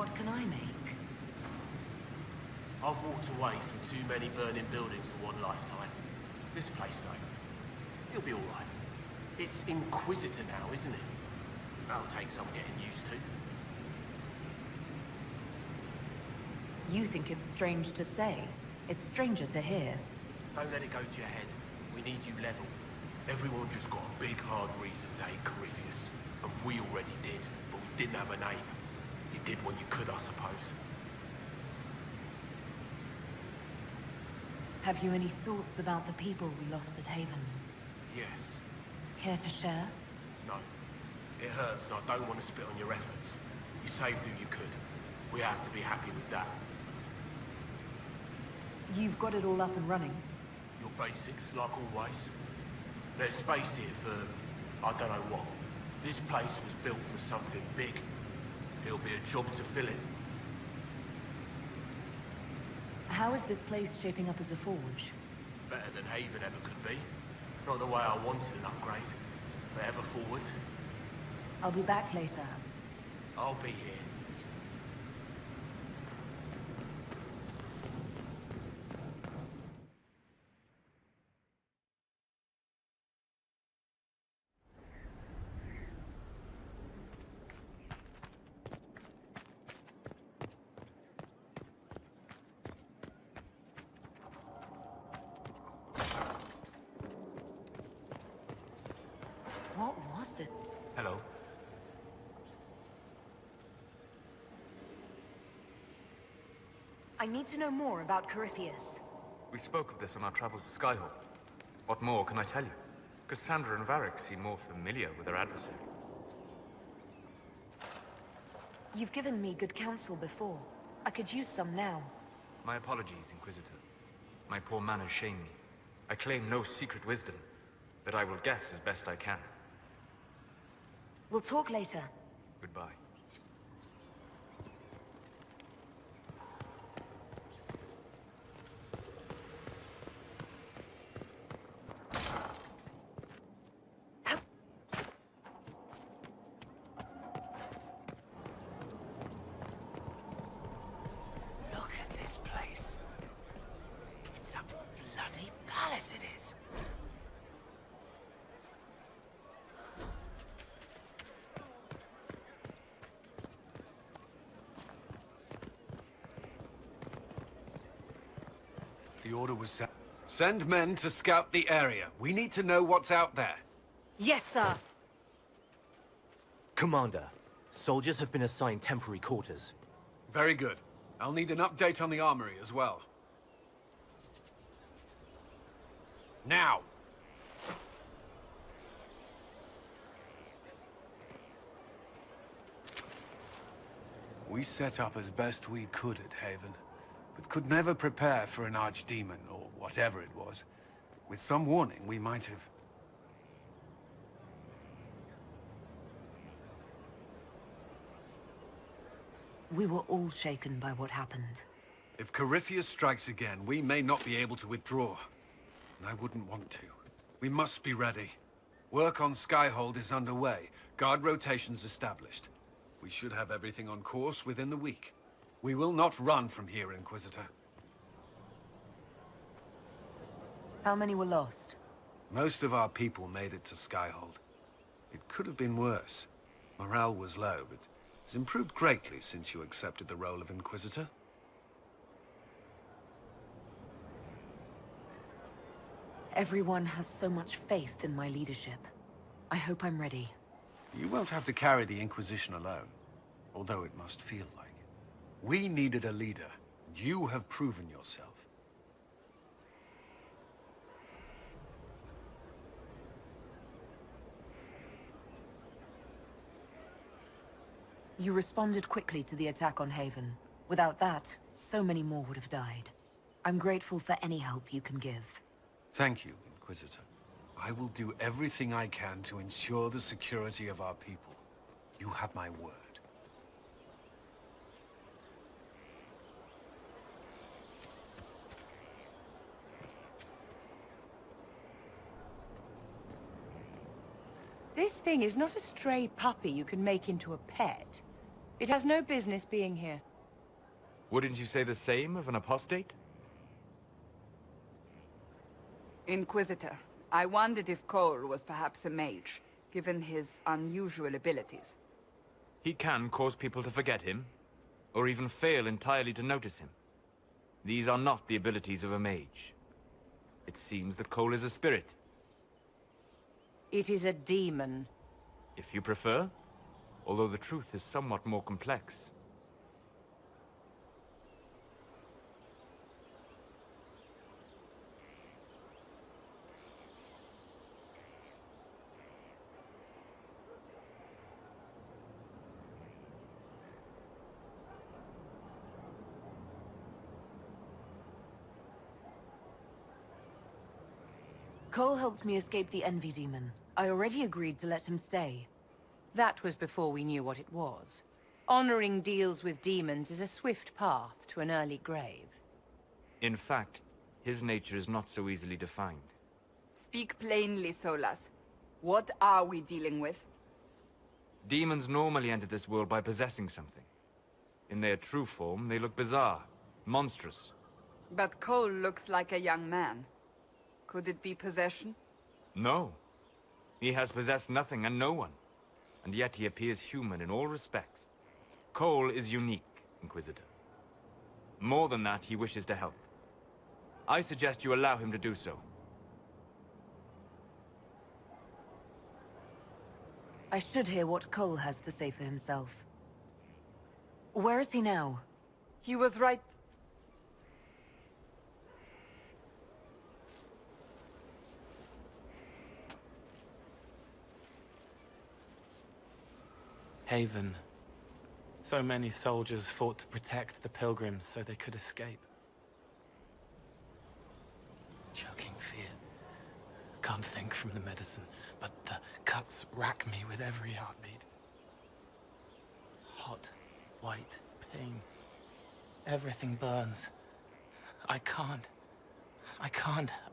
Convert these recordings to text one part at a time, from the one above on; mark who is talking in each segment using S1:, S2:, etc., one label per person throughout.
S1: What can I make?
S2: I've walked away from too many burning buildings for one lifetime. This place, though, it'll be all right. It's Inquisitor now, isn't it? That'll take some getting used to.
S1: You think it's strange to say. It's stranger to hear.
S2: Don't let it go to your head. We need you level. Everyone just got a big, hard reason to hate Corypheus. And we already did, but we didn't have a name. You did what you could, I suppose.
S1: Have you any thoughts about the people we lost at Haven?
S2: Yes.
S1: Care to share?
S2: No. It hurts and I don't want to spit on your efforts. You saved who you could. We have to be happy with that.
S1: You've got it all up and running?
S2: Your basics, like always. There's space here for, I don't know what. This place was built for something big. It'll be a job to fill it.
S1: How is this place shaping up as a forge?
S2: Better than Haven ever could be. Not the way I wanted an upgrade, but ever forward.
S1: I'll be back later.
S2: I'll be here.
S1: What was this?
S2: Hello.
S1: I need to know more about Corypheus.
S3: We spoke of this on our travels to Skyhold. What more can I tell you? Cassandra and Varric seem more familiar with their adversary.
S1: You've given me good counsel before. I could use some now.
S3: My apologies, Inquisitor. My poor manners shame me. I claim no secret wisdom, but I will guess as best I can.
S1: We'll talk later.
S3: Goodbye.
S2: Look at this place. It's a bloody palace, it is.
S4: The order was sent. Send men to scout the area. We need to know what's out there.
S1: Yes, sir!
S5: Commander, soldiers have been assigned temporary quarters.
S4: Very good. I'll need an update on the armory as well. Now! We set up as best we could at Haven, but could never prepare for an archdemon, or whatever it was. With some warning, we might have...
S1: We were all shaken by what happened.
S4: If Corypheus strikes again, we may not be able to withdraw. And I wouldn't want to. We must be ready. Work on Skyhold is underway. Guard rotations established. We should have everything on course within the week. We will not run from here, Inquisitor.
S1: How many were lost?
S4: Most of our people made it to Skyhold. It could have been worse. Morale was low, but it's improved greatly since you accepted the role of Inquisitor.
S1: Everyone has so much faith in my leadership. I hope I'm ready.
S4: You won't have to carry the Inquisition alone, although it must feel like it. We needed a leader, and you have proven yourself.
S1: You responded quickly to the attack on Haven. Without that, so many more would have died. I'm grateful for any help you can give.
S4: Thank you, Inquisitor. I will do everything I can to ensure the security of our people. You have my word.
S6: This thing is not a stray puppy you can make into a pet. It has no business being here.
S3: Wouldn't you say the same of an apostate?
S7: Inquisitor, I wondered if Cole was perhaps a mage, given his unusual abilities.
S3: He can cause people to forget him, or even fail entirely to notice him. These are not the abilities of a mage. It seems that Cole is a spirit.
S6: It is a demon.
S3: If you prefer, although the truth is somewhat more complex.
S1: Cole helped me escape the Envy Demon. I already agreed to let him stay.
S6: That was before we knew what it was. Honoring deals with demons is a swift path to an early grave.
S3: In fact, his nature is not so easily defined.
S7: Speak plainly, Solas. What are we dealing with?
S3: Demons normally enter this world by possessing something. In their true form, they look bizarre, monstrous.
S7: But Cole looks like a young man. Could it be possession?
S3: No. He has possessed nothing and no one. And yet he appears human in all respects. Cole is unique, Inquisitor. More than that, he wishes to help. I suggest you allow him to do so.
S1: I should hear what Cole has to say for himself. Where is he now?
S7: He was right.
S8: Haven. So many soldiers fought to protect the pilgrims so they could escape. Choking fear. Can't think from the medicine, but the cuts rack me with every heartbeat. Hot, white pain. Everything burns. I can't.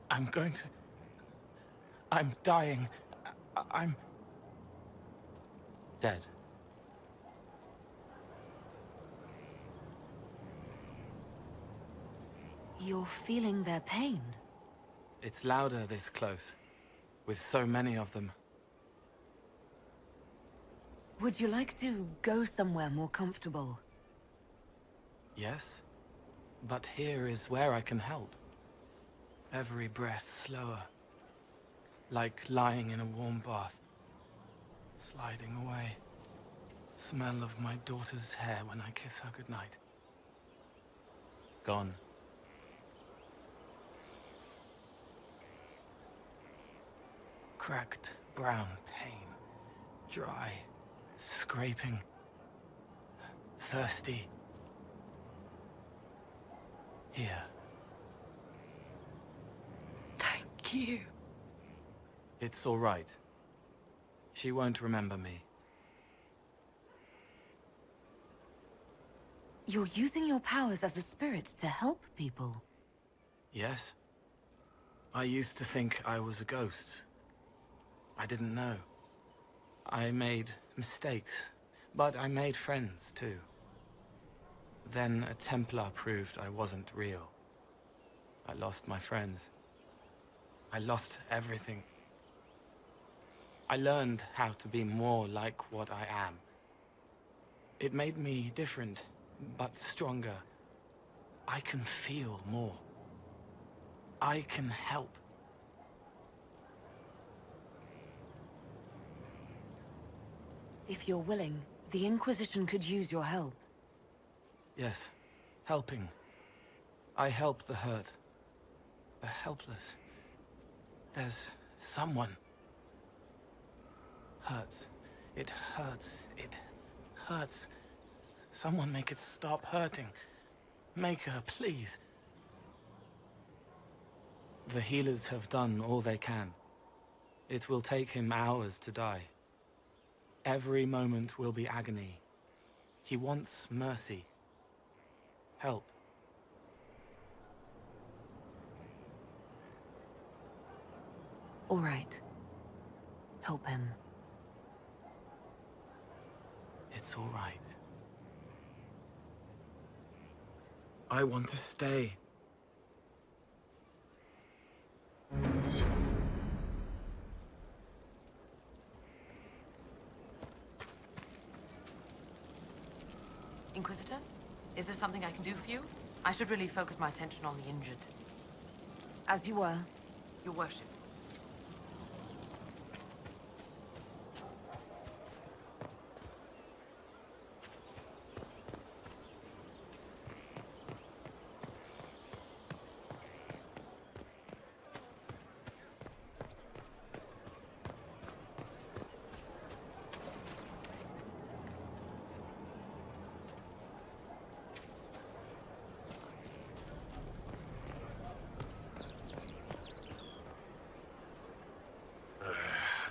S8: I'm going to... I'm dying. I'm... dead.
S1: You're feeling their pain.
S8: It's louder this close, with so many of them.
S1: Would you like to go somewhere more comfortable?
S8: Yes, but here is where I can help. Every breath slower, like lying in a warm bath, sliding away. Smell of my daughter's hair when I kiss her goodnight. Gone. Cracked brown pain, dry, scraping, thirsty. Here.
S7: Thank you.
S8: It's all right. She won't remember me.
S1: You're using your powers as a spirit to help people.
S8: Yes? I used to think I was a ghost. I didn't know. I made mistakes, but I made friends too. Then a Templar proved I wasn't real. I lost my friends. I lost everything. I learned how to be more like what I am. It made me different, but stronger. I can feel more. I can help.
S1: If you're willing, the Inquisition could use your help.
S8: Yes, helping. I help the hurt. The helpless. There's someone. Hurts. It hurts. It hurts. Someone make it stop hurting. Make her, please. The healers have done all they can. It will take him hours to die. Every moment will be agony. He wants mercy. Help.
S1: All right. Help him.
S8: It's all right. I want to stay.
S6: Inquisitor? Is there something I can do for you? I should really focus my attention on the injured.
S1: As you were.
S6: Your worship.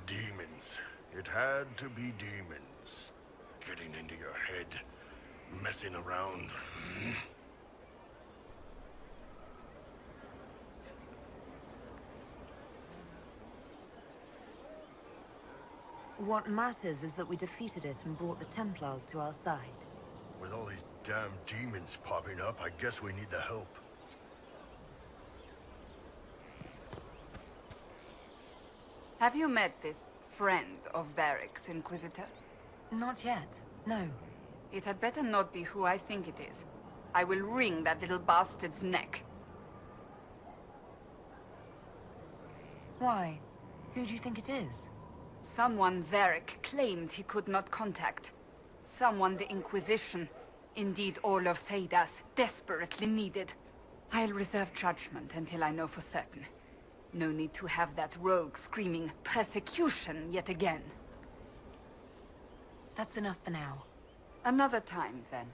S9: Demons. It had to be demons. Getting into your head. Messing around.
S1: What matters is that we defeated it and brought the Templars to our side.
S9: With all these damn demons popping up, I guess we need the help.
S7: Have you met this friend of Varric's, Inquisitor?
S1: Not yet, no.
S7: It had better not be who I think it is. I will wring that little bastard's neck.
S1: Why? Who do you think it is?
S7: Someone Varric claimed he could not contact. Someone the Inquisition, indeed all of Thedas, desperately needed. I'll reserve judgment until I know for certain. No need to have that rogue screaming persecution yet again.
S1: That's enough for now.
S7: Another time, then.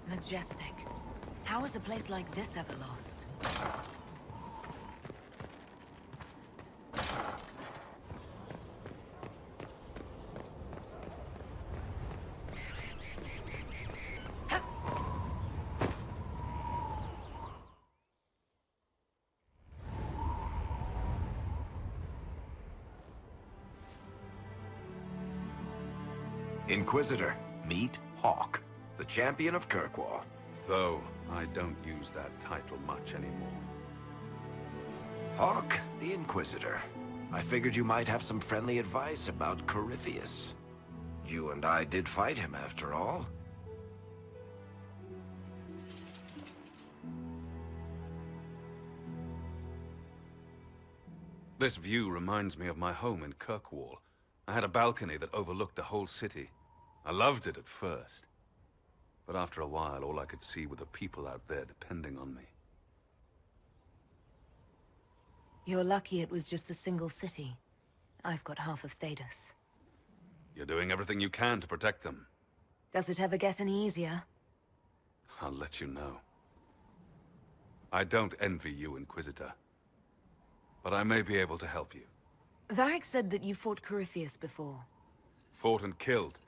S1: Majestic. How is a place like this ever lost?
S10: Inquisitor, meet Hawk, the champion of Kirkwall.
S11: Though, I don't use that title much anymore.
S10: Hawk, the Inquisitor. I figured you might have some friendly advice about Corypheus. You and I did fight him, after all.
S11: This view reminds me of my home in Kirkwall. I had a balcony that overlooked the whole city. I loved it at first. But after a while, all I could see were the people out there depending on me.
S1: You're lucky it was just a single city. I've got half of Thedas.
S11: You're doing everything you can to protect them.
S1: Does it ever get any easier?
S11: I'll let you know. I don't envy you, Inquisitor. But I may be able to help you.
S1: Varric said that you fought Corypheus before.
S11: Fought and killed.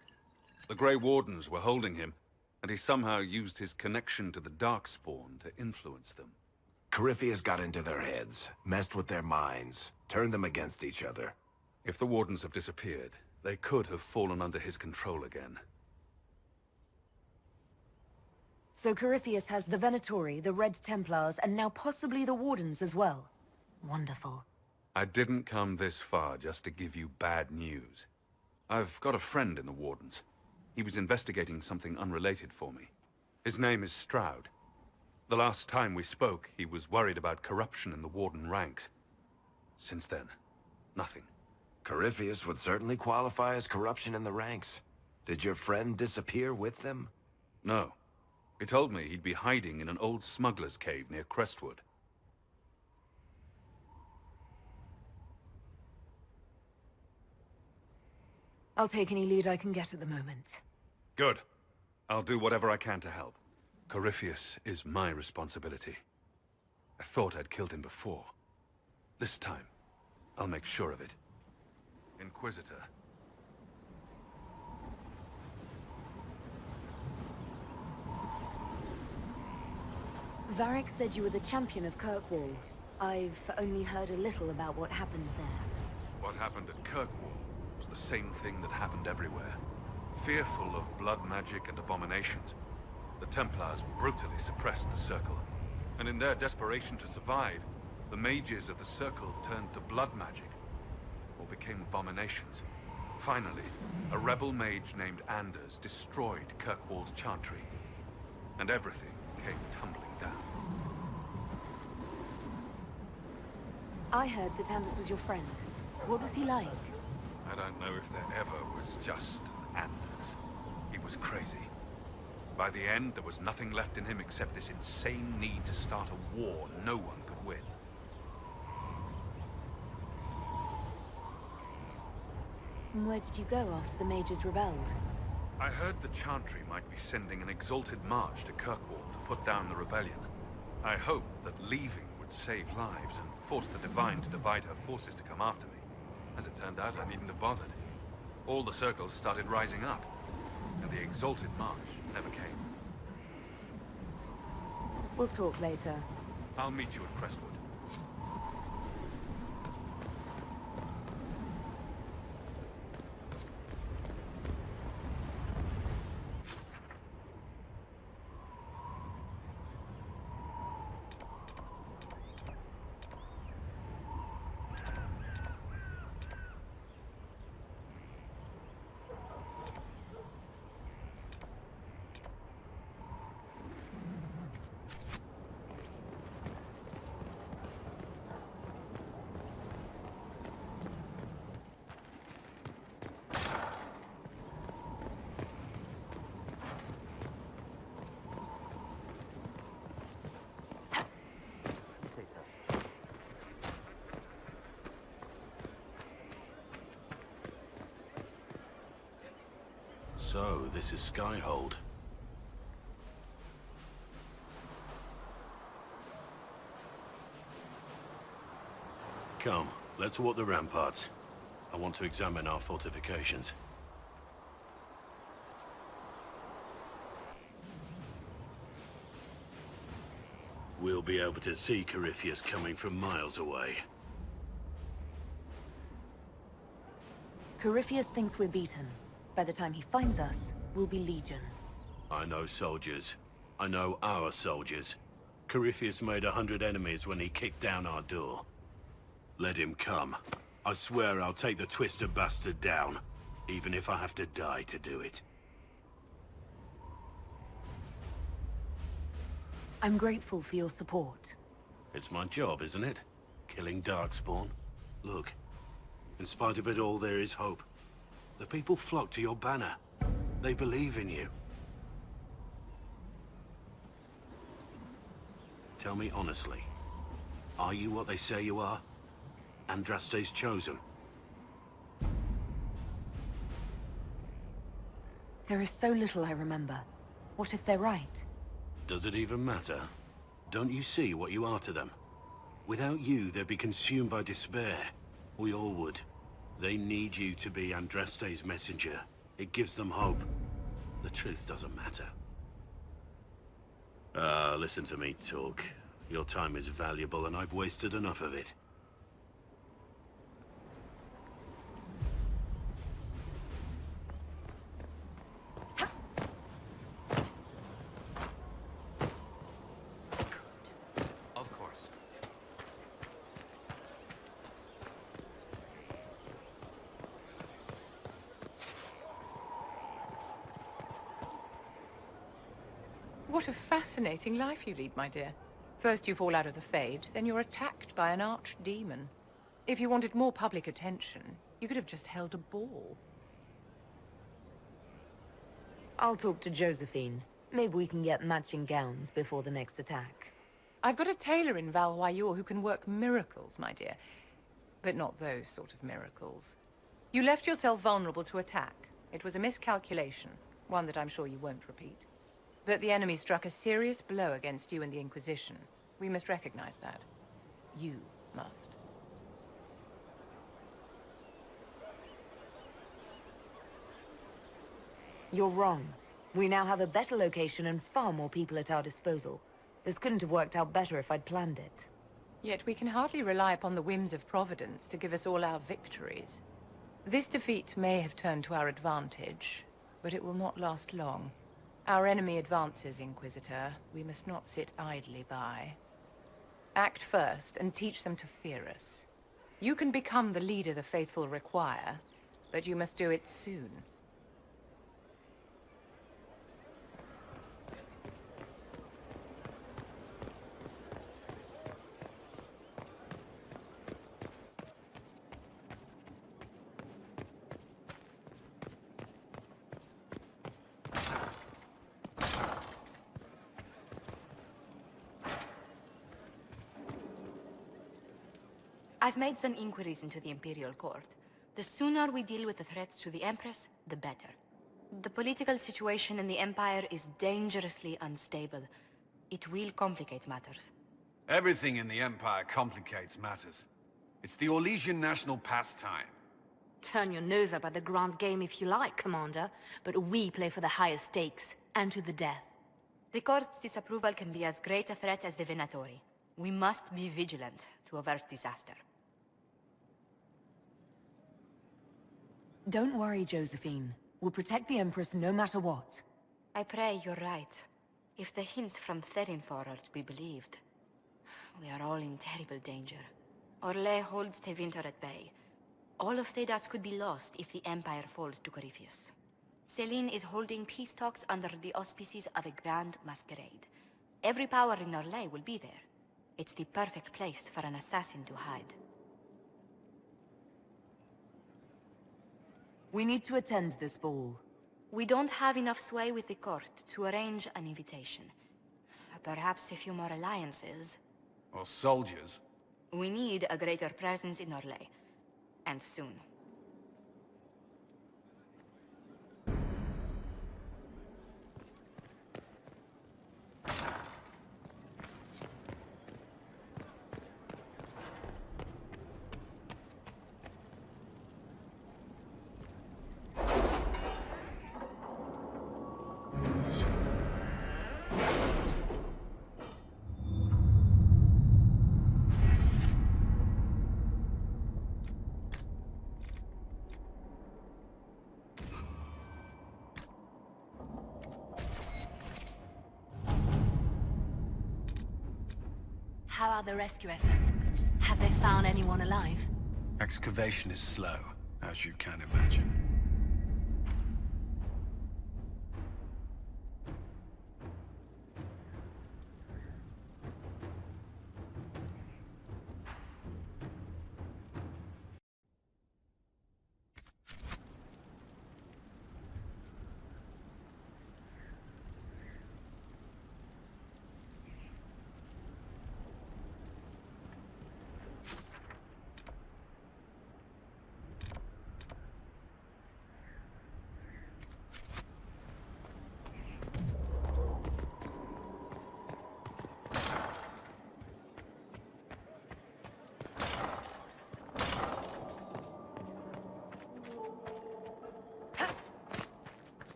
S11: The Grey Wardens were holding him, and he somehow used his connection to the Darkspawn to influence them.
S10: Corypheus got into their heads, messed with their minds, turned them against each other.
S11: If the Wardens have disappeared, they could have fallen under his control again.
S1: So Corypheus has the Venatori, the Red Templars, and now possibly the Wardens as well. Wonderful.
S11: I didn't come this far just to give you bad news. I've got a friend in the Wardens. He was investigating something unrelated for me. His name is Stroud. The last time we spoke, he was worried about corruption in the Warden ranks. Since then, nothing.
S10: Corypheus would certainly qualify as corruption in the ranks. Did your friend disappear with them?
S11: No. He told me he'd be hiding in an old smuggler's cave near Crestwood.
S1: I'll take any lead I can get at the moment.
S11: Good. I'll do whatever I can to help. Corypheus is my responsibility. I thought I'd killed him before. This time, I'll make sure of it. Inquisitor.
S1: Varric said you were the champion of Kirkwall. I've only heard a little about what happened there.
S11: What happened at Kirkwall was the same thing that happened everywhere. Fearful of blood magic and abominations, the Templars brutally suppressed the Circle. And in their desperation to survive, the mages of the Circle turned to blood magic, or became abominations. Finally, a rebel mage named Anders destroyed Kirkwall's chantry, and everything came tumbling down.
S1: I heard that Anders was your friend. What was he like?
S11: I don't know if there ever was just Anders. He was crazy. By the end, there was nothing left in him except this insane need to start a war no one could win.
S1: And where did you go after the mages rebelled?
S11: I heard the Chantry might be sending an exalted march to Kirkwall to put down the rebellion. I hoped that leaving would save lives and force the Divine to divide her forces to come after me. As it turned out, I needn't have bothered. All the circles started rising up, and the exalted march never came.
S1: We'll talk later.
S11: I'll meet you at Crestwood.
S9: So, this is Skyhold. Come, let's walk the ramparts. I want to examine our fortifications. We'll be able to see Corypheus coming from miles away.
S1: Corypheus thinks we're beaten. By the time he finds us, we'll be Legion.
S9: I know soldiers. I know our soldiers. Corypheus made 100 enemies when he kicked down our door. Let him come. I swear I'll take the Twister bastard down, even if I have to die to do it.
S1: I'm grateful for your support.
S9: It's my job, isn't it? Killing Darkspawn. Look, in spite of it all, there is hope. The people flock to your banner. They believe in you. Tell me honestly, are you what they say you are? Andraste's chosen?
S1: There is so little I remember. What if they're right?
S9: Does it even matter? Don't you see what you are to them? Without you, they'd be consumed by despair. We all would. They need you to be Andraste's messenger. It gives them hope. The truth doesn't matter. Listen to me talk. Your time is valuable and I've wasted enough of it.
S5: Of course.
S6: What a fascinating life you lead, my dear. First you fall out of the Fade, then you're attacked by an archdemon. If you wanted more public attention, you could have just held a ball.
S1: I'll talk to Josephine. Maybe we can get matching gowns before the next attack.
S6: I've got a tailor in Val-Wayor who can work miracles, my dear. But not those sort of miracles. You left yourself vulnerable to attack. It was a miscalculation, one that I'm sure you won't repeat. But the enemy struck a serious blow against you and the Inquisition. We must recognize that. You must.
S1: You're wrong. We now have a better location and far more people at our disposal. This couldn't have worked out better if I'd planned it.
S6: Yet we can hardly rely upon the whims of Providence to give us all our victories. This defeat may have turned to our advantage, but it will not last long. Our enemy advances, Inquisitor. We must not sit idly by. Act first and teach them to fear us. You can become the leader the faithful require, but you must do it soon.
S12: I've made some inquiries into the Imperial Court. The sooner we deal with the threats to the Empress, the better. The political situation in the Empire is dangerously unstable. It will complicate matters.
S4: Everything in the Empire complicates matters. It's the Orlesian national pastime.
S12: Turn your nose up at the grand game if you like, Commander, but we play for the highest stakes, and to the death. The Court's disapproval can be as great a threat as the Venatori. We must be vigilant to avert disaster.
S1: Don't worry, Josephine. We'll protect the Empress no matter what.
S12: I pray you're right. If the hints from Therinfor are to be believed, we are all in terrible danger. Orlais holds Tevinter at bay. All of Thedas could be lost if the Empire falls to Corypheus. Selene is holding peace talks under the auspices of a grand masquerade. Every power in Orlais will be there. It's the perfect place for an assassin to hide.
S1: We need to attend this ball.
S12: We don't have enough sway with the court to arrange an invitation. Perhaps a few more alliances.
S4: Or soldiers.
S12: We need a greater presence in Orlais. And soon.
S13: How are the rescue efforts? Have they found anyone alive?
S4: Excavation is slow, as you can imagine.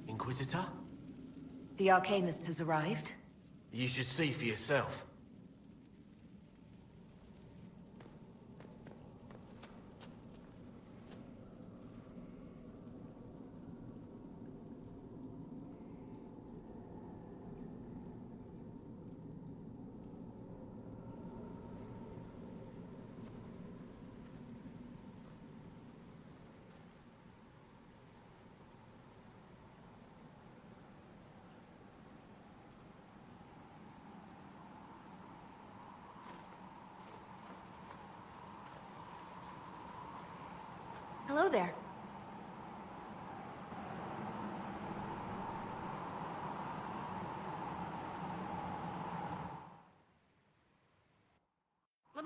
S2: Inquisitor?
S1: The Arcanist has arrived.
S2: You should see for yourself.
S13: Hello there.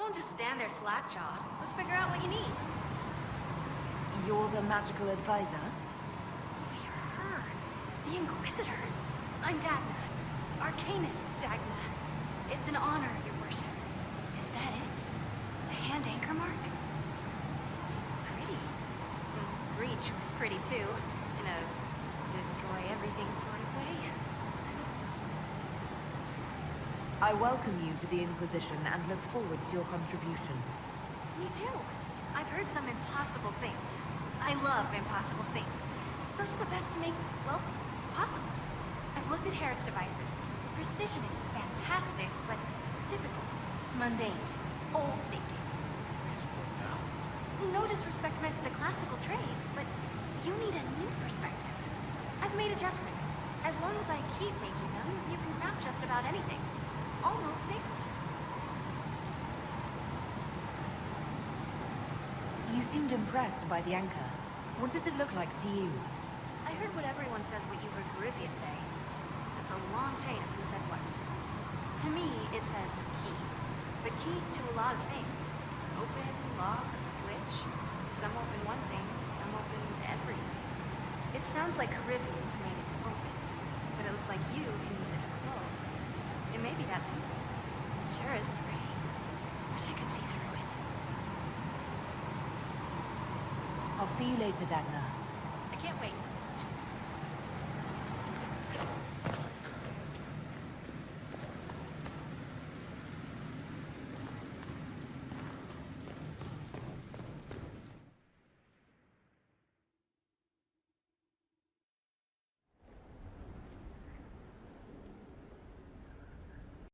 S13: Don't just stand there slack-jawed. Let's figure out what you need.
S1: You're the magical advisor?
S13: You're her. The Inquisitor. I'm Dagna. Arcanist Dagna. It's an honor, your worship. Is that it? The hand anchor mark? It's pretty. Breach was pretty too. In a destroy everything sort of way.
S1: I welcome you to the Inquisition and look forward to your contribution.
S13: Me too. I've heard some impossible things. I love impossible things. Those are the best to make, well, possible. I've looked at Herod's devices. Precision is fantastic, but typical. Mundane. Old thinking. No disrespect meant to the classical trades, but you need a new perspective. I've made adjustments. As long as I keep making them, you can craft just about anything. Almost safely.
S1: You seemed impressed by the anchor. What does it look like to you?
S13: I heard what everyone says what you heard Coryphia say. It's a long chain of who said what's. To me, it says key. But keys do a lot of things. Open, lock, switch. Some open one thing, some open everything. It sounds like Coryphia's made it to open. But it looks like you can use it to close. It may be that simple. It sure is pretty. Wish I could see through it.
S1: I'll see you later, Dagna.
S13: I can't wait.